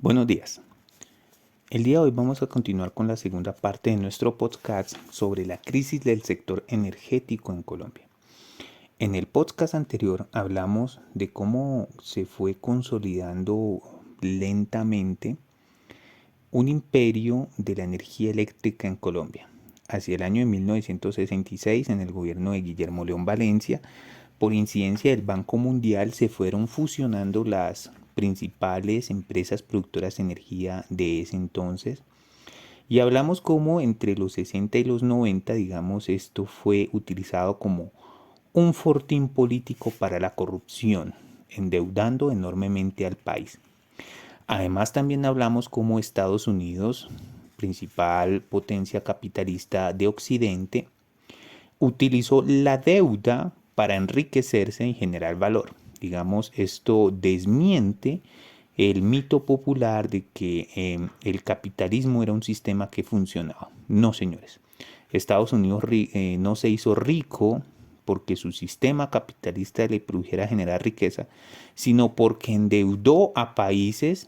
Buenos días. El día de hoy vamos a continuar con la segunda parte de nuestro podcast sobre la crisis del sector energético en Colombia. En el podcast anterior hablamos de cómo se fue consolidando lentamente un imperio de la energía eléctrica en Colombia. Hacia el año de 1966, en el gobierno de Guillermo León Valencia, por incidencia del Banco Mundial, se fueron fusionando las principales empresas productoras de energía de ese entonces. Y hablamos cómo entre los 60 y los 90, digamos, esto fue utilizado como un fortín político para la corrupción, endeudando enormemente al país. Además, también hablamos cómo Estados Unidos, principal potencia capitalista de Occidente, utilizó la deuda para enriquecerse y generar valor. Digamos, esto desmiente el mito popular de que el capitalismo era un sistema que funcionaba. No, señores. Estados Unidos no se hizo rico porque su sistema capitalista le produjera generar riqueza, sino porque endeudó a países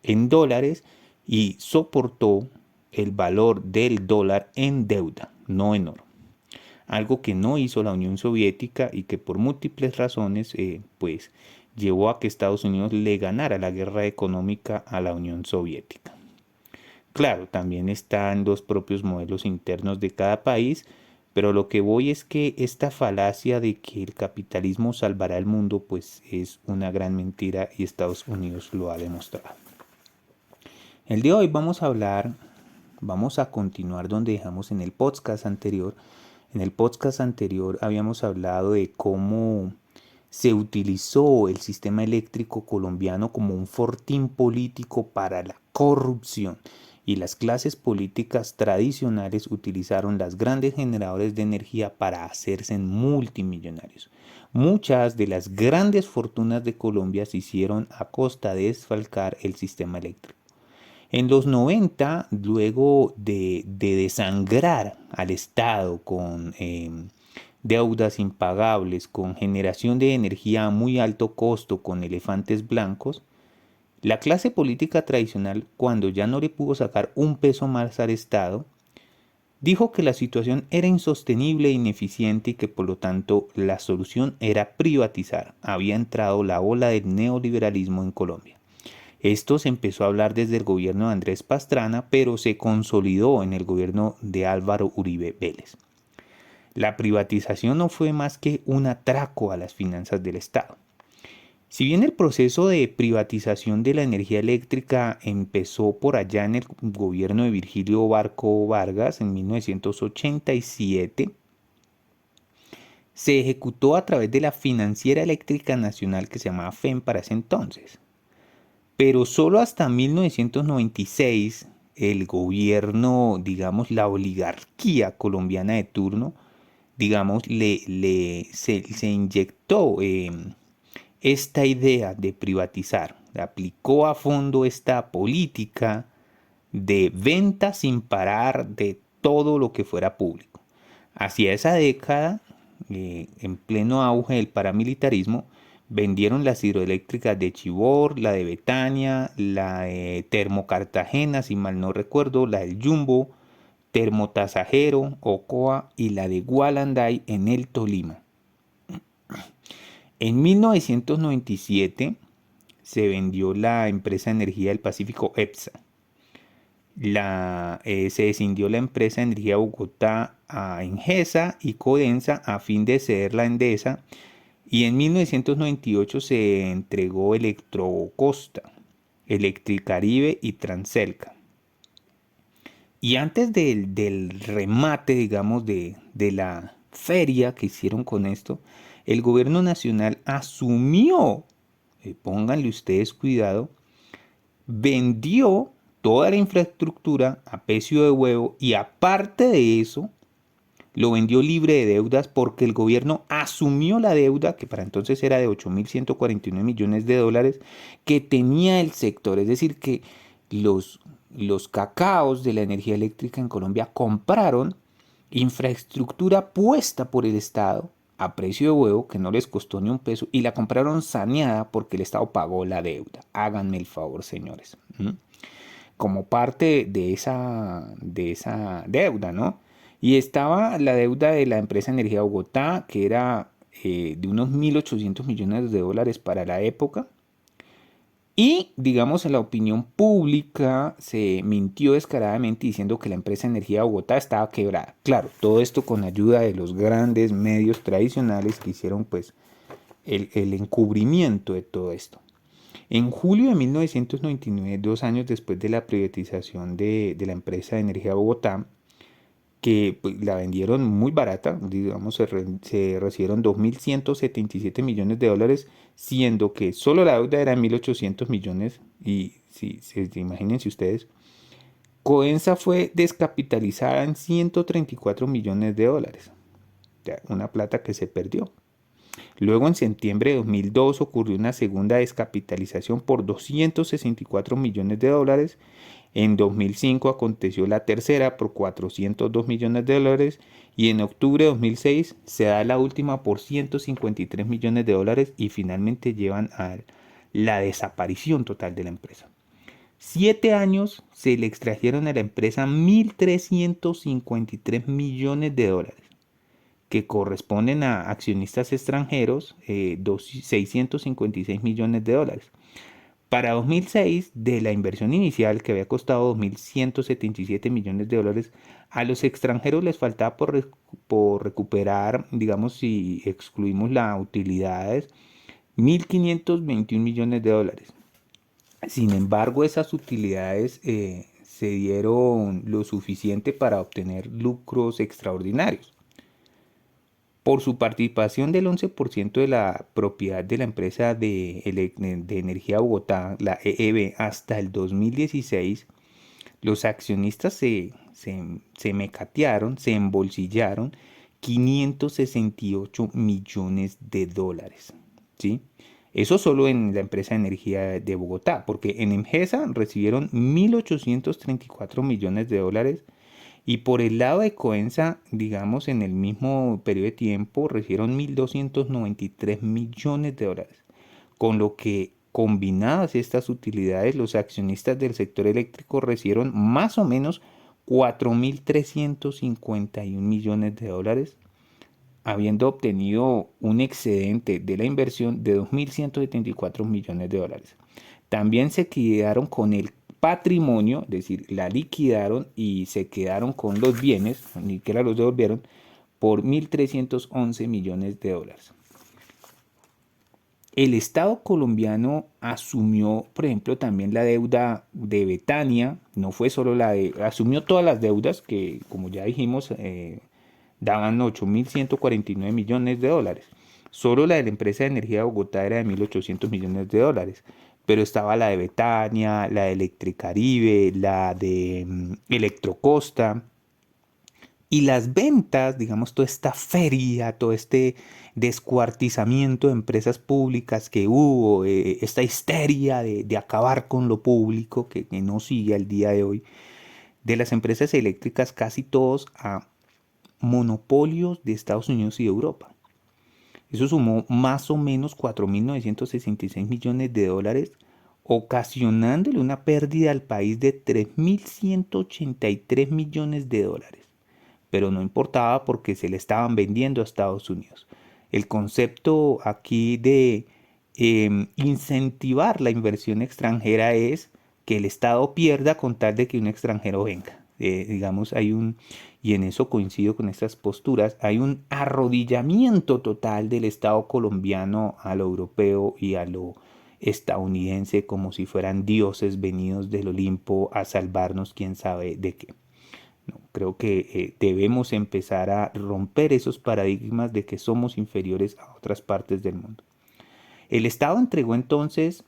en dólares y soportó el valor del dólar en deuda, no en oro. Algo que no hizo la Unión Soviética y que por múltiples razones pues llevó a que Estados Unidos le ganara la guerra económica a la Unión Soviética. Claro, también están los propios modelos internos de cada país, pero lo que voy es que esta falacia de que el capitalismo salvará el mundo pues es una gran mentira y Estados Unidos lo ha demostrado. El día de hoy vamos a continuar donde dejamos en el podcast anterior. En el podcast anterior habíamos hablado de cómo se utilizó el sistema eléctrico colombiano como un fortín político para la corrupción y las clases políticas tradicionales utilizaron las grandes generadores de energía para hacerse multimillonarios. Muchas de las grandes fortunas de Colombia se hicieron a costa de desfalcar el sistema eléctrico. En los 90, luego de desangrar al Estado con deudas impagables, con generación de energía a muy alto costo, con elefantes blancos, la clase política tradicional, cuando ya no le pudo sacar un peso más al Estado, dijo que la situación era insostenible e ineficiente y que por lo tanto la solución era privatizar. Había entrado la ola del neoliberalismo en Colombia. Esto se empezó a hablar desde el gobierno de Andrés Pastrana, pero se consolidó en el gobierno de Álvaro Uribe Vélez. La privatización no fue más que un atraco a las finanzas del Estado. Si bien el proceso de privatización de la energía eléctrica empezó por allá en el gobierno de Virgilio Barco Vargas en 1987, se ejecutó a través de la Financiera Eléctrica Nacional que se llamaba FEM para ese entonces. Pero solo hasta 1996 el gobierno, digamos, la oligarquía colombiana de turno, digamos, se inyectó esta idea de privatizar, aplicó a fondo esta política de venta sin parar de todo lo que fuera público. Hacia esa década, en pleno auge del paramilitarismo, vendieron las hidroeléctricas de Chivor, la de Betania, la de Termocartagena, si mal no recuerdo, la del Jumbo, Termotasajero, Ocoa y la de Gualanday en el Tolima. En 1997 se vendió la empresa de energía del Pacífico EPSA. Se descindió la empresa de energía de Bogotá a Engesa y Codensa a fin de cederla a Endesa. Y en 1998 se entregó Electrocosta, Electricaribe y Transelca. Y antes del remate, digamos, de la feria que hicieron con esto, el gobierno nacional asumió, pónganle ustedes cuidado, vendió toda la infraestructura a precio de huevo y aparte de eso, lo vendió libre de deudas porque el gobierno asumió la deuda, que para entonces era de 8.149 millones de dólares, que tenía el sector. Es decir, que los cacaos de la energía eléctrica en Colombia compraron infraestructura puesta por el Estado a precio de huevo, que no les costó ni un peso, y la compraron saneada porque el Estado pagó la deuda. Háganme el favor, señores. Como parte de esa deuda, ¿no? Y estaba la deuda de la empresa Energía Bogotá, que era de unos 1.800 millones de dólares para la época. Y, digamos, en la opinión pública se mintió descaradamente diciendo que la empresa Energía Bogotá estaba quebrada. Claro, todo esto con ayuda de los grandes medios tradicionales que hicieron pues el encubrimiento de todo esto. En julio de 1999, 2 años después de la privatización de la empresa de Energía Bogotá, que pues, la vendieron muy barata, digamos, se recibieron 2.177 millones de dólares, siendo que solo la deuda era 1.800 millones, y si imagínense ustedes, Coensa fue descapitalizada en 134 millones de dólares, o sea, una plata que se perdió. Luego, en septiembre de 2002, ocurrió una segunda descapitalización por 264 millones de dólares. En 2005 aconteció la tercera por 402 millones de dólares. Y en octubre de 2006 se da la última por 153 millones de dólares y finalmente llevan a la desaparición total de la empresa. 7 años se le extrajeron a la empresa 1.353 millones de dólares, que corresponden a accionistas extranjeros, 656 millones de dólares. Para 2006, de la inversión inicial que había costado 2.177 millones de dólares, a los extranjeros les faltaba por recuperar, digamos, si excluimos las utilidades, 1.521 millones de dólares. Sin embargo, esas utilidades se dieron lo suficiente para obtener lucros extraordinarios. Por su participación del 11% de la propiedad de la empresa de Energía Bogotá, la EEB, hasta el 2016, los accionistas se mecatearon, se embolsillaron 568 millones de dólares. ¿Sí? Eso solo en la empresa de energía de Bogotá, porque en Emgesa recibieron 1.834 millones de dólares. Y por el lado de Coensa, digamos, en el mismo periodo de tiempo recibieron 1.293 millones de dólares, con lo que combinadas estas utilidades, los accionistas del sector eléctrico recibieron más o menos 4.351 millones de dólares, habiendo obtenido un excedente de la inversión de 2.174 millones de dólares. También se quedaron con el patrimonio, es decir, la liquidaron y se quedaron con los bienes, ni siquiera los devolvieron, por 1.311 millones de dólares. El Estado colombiano asumió, por ejemplo, también la deuda de Betania, no fue solo asumió todas las deudas que, como ya dijimos, daban 8.149 millones de dólares. Solo la de la empresa de energía de Bogotá era de 1.800 millones de dólares, pero estaba la de Betania, la de Electricaribe, la de Electrocosta. Y las ventas, digamos, toda esta feria, todo este descuartizamiento de empresas públicas que hubo, esta histeria de acabar con lo público que no sigue al día de hoy, de las empresas eléctricas casi todos a monopolios de Estados Unidos y de Europa. Eso sumó más o menos 4.966 millones de dólares, ocasionándole una pérdida al país de 3.183 millones de dólares. Pero no importaba porque se le estaban vendiendo a Estados Unidos. El concepto aquí de incentivar la inversión extranjera es que el Estado pierda con tal de que un extranjero venga. Digamos, y en eso coincido con estas posturas, hay un arrodillamiento total del Estado colombiano a lo europeo y a lo estadounidense como si fueran dioses venidos del Olimpo a salvarnos quién sabe de qué. No, creo que debemos empezar a romper esos paradigmas de que somos inferiores a otras partes del mundo. El Estado entregó entonces,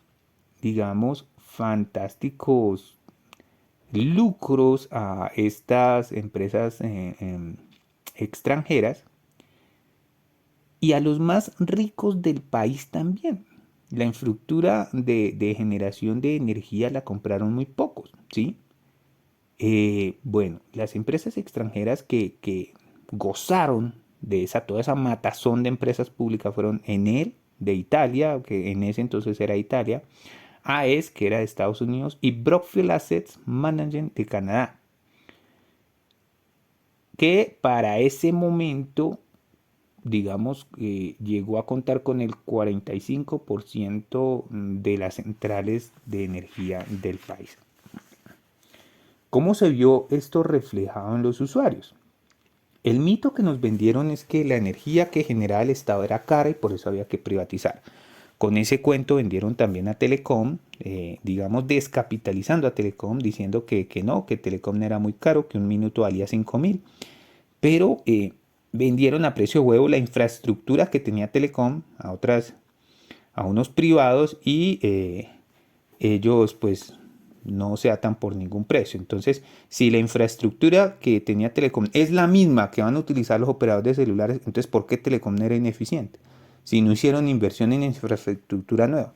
digamos, fantásticos lucros a estas empresas extranjeras y a los más ricos del país también. La infraestructura de generación de energía la compraron muy pocos, ¿sí? Bueno, las empresas extranjeras que gozaron toda esa matazón de empresas públicas fueron Enel de Italia, que en ese entonces era Italia, AES, que era de Estados Unidos, y Brookfield Asset Management de Canadá, que para ese momento, digamos, llegó a contar con el 45% de las centrales de energía del país. ¿Cómo se vio esto reflejado en los usuarios? El mito que nos vendieron es que la energía que generaba el Estado era cara y por eso había que privatizar. Con ese cuento vendieron también a Telecom, digamos descapitalizando a Telecom, diciendo que no, que Telecom era muy caro, que un minuto valía 5.000. Pero vendieron a precio huevo la infraestructura que tenía Telecom a unos privados y ellos pues no se atan por ningún precio. Entonces, si la infraestructura que tenía Telecom es la misma que van a utilizar los operadores de celulares, entonces ¿por qué Telecom era ineficiente? Si no hicieron inversión en infraestructura nueva.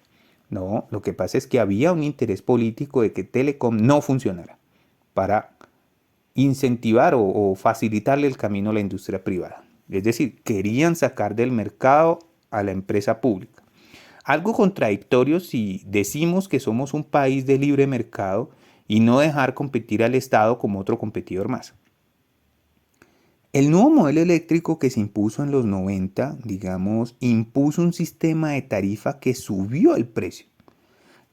No, lo que pasa es que había un interés político de que Telecom no funcionara para incentivar o facilitarle el camino a la industria privada. Es decir, querían sacar del mercado a la empresa pública. Algo contradictorio si decimos que somos un país de libre mercado y no dejar competir al Estado como otro competidor más. El nuevo modelo eléctrico que se impuso en los 90, digamos, impuso un sistema de tarifa que subió el precio.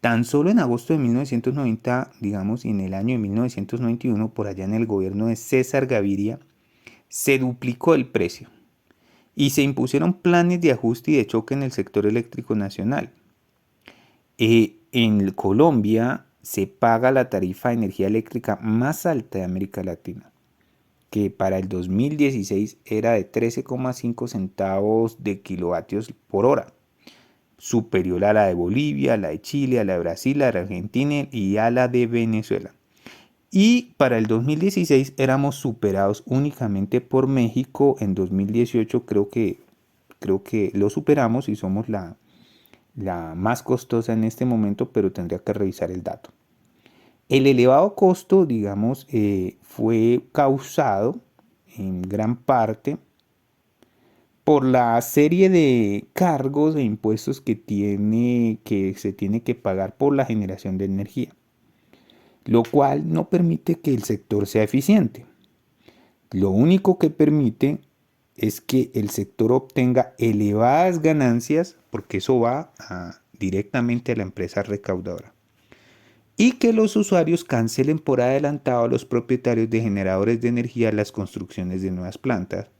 Tan solo en agosto de 1990, digamos, y en el año de 1991, por allá en el gobierno de César Gaviria, se duplicó el precio y se impusieron planes de ajuste y de choque en el sector eléctrico nacional. En Colombia se paga la tarifa de energía eléctrica más alta de América Latina, que para el 2016 era de 13,5 centavos de kilovatios por hora, superior a la de Bolivia, a la de Chile, a la de Brasil, a la de Argentina y a la de Venezuela. Y para el 2016 éramos superados únicamente por México. En 2018 creo que lo superamos y somos la más costosa en este momento, pero tendría que revisar el dato. El elevado costo, digamos, fue causado en gran parte por la serie de cargos e impuestos que se tiene que pagar por la generación de energía, lo cual no permite que el sector sea eficiente. Lo único que permite es que el sector obtenga elevadas ganancias, porque eso va directamente a la empresa recaudadora, y que los usuarios cancelen por adelantado a los propietarios de generadores de energía las construcciones de nuevas plantas,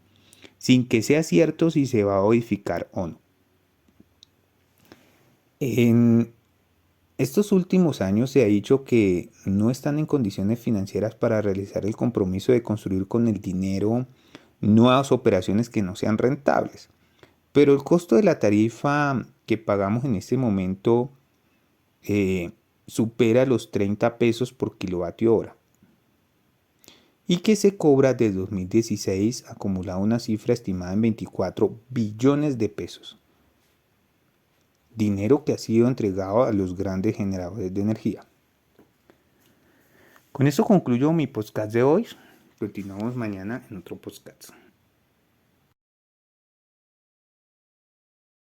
sin que sea cierto si se va a edificar o no. En estos últimos años se ha dicho que no están en condiciones financieras para realizar el compromiso de construir con el dinero nuevas operaciones que no sean rentables. Pero el costo de la tarifa que pagamos en este momento supera los 30 pesos por kilovatio hora. Y que se cobra desde 2016 acumulada una cifra estimada en 24 billones de pesos. Dinero que ha sido entregado a los grandes generadores de energía. Con esto concluyo mi podcast de hoy. Continuamos mañana en otro podcast.